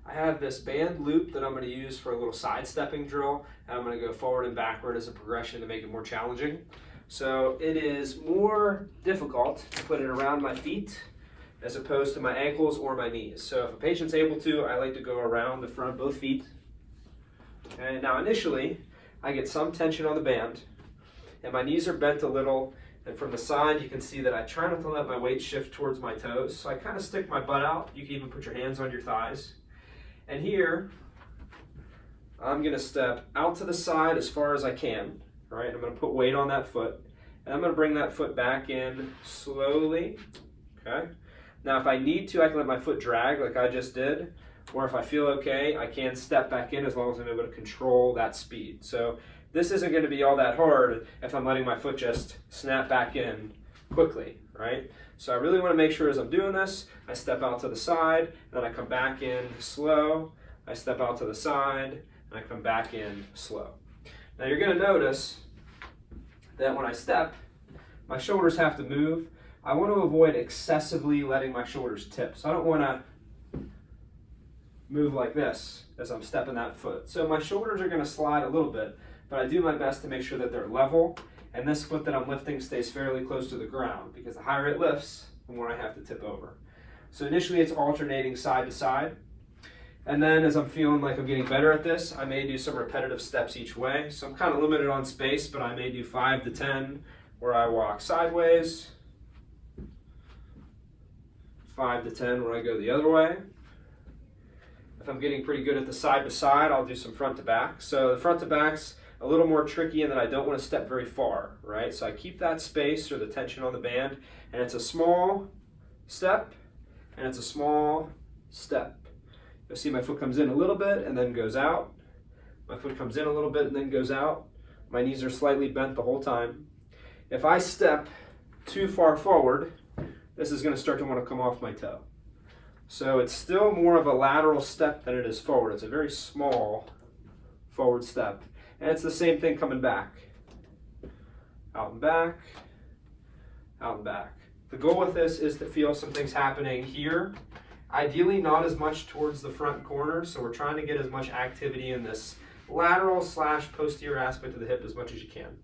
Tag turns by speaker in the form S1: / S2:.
S1: I have this band loop that I'm going to use for a little sidestepping drill, and I'm going to go forward and backward as a progression to make it more challenging. So it is more difficult to put it around my feet as opposed to my ankles or my knees. So if a patient's able to, I like to go around the front of both feet. And now initially, I get some tension on the band, and my knees are bent a little, and from the side you can see that I try not to let my weight shift towards my toes. So I kind of stick my butt out. You can even put your hands on your thighs. And here, I'm going to step out to the side as far as I can, right? I'm going to put weight on that foot, and I'm going to bring that foot back in slowly, okay? Now if I need to, I can let my foot drag like I just did, or if I feel okay, I can step back in as long as I'm able to control that speed. So this isn't going to be all that hard if I'm letting my foot just snap back in quickly, right? So I really want to make sure as I'm doing this, I step out to the side, and then I come back in slow, I step out to the side, and I come back in slow. Now you're going to notice that when I step, my shoulders have to move. I want to avoid excessively letting my shoulders tip. So I don't want to move like this as I'm stepping that foot. So my shoulders are going to slide a little bit, but I do my best to make sure that they're level, and this foot that I'm lifting stays fairly close to the ground, because the higher it lifts, the more I have to tip over. So initially it's alternating side to side, and then as I'm feeling like I'm getting better at this, I may do some repetitive steps each way. So I'm kind of limited on space, but I may do 5 to 10 where I walk sideways, 5 to 10 where I go the other way. If I'm getting pretty good at the side to side, I'll do some front to back. So the front to back's a little more tricky in that I don't want to step very far, right? So I keep that space or the tension on the band, and it's a small step, and it's a small step. You'll see my foot comes in a little bit and then goes out. My foot comes in a little bit and then goes out. My knees are slightly bent the whole time. If I step too far forward, this is going to start to want to come off my toe. So it's still more of a lateral step than it is forward. It's a very small forward step. And it's the same thing coming back. Out and back, out and back. The goal with this is to feel some things happening here. Ideally not as much towards the front corner, so we're trying to get as much activity in this lateral / posterior aspect of the hip as much as you can.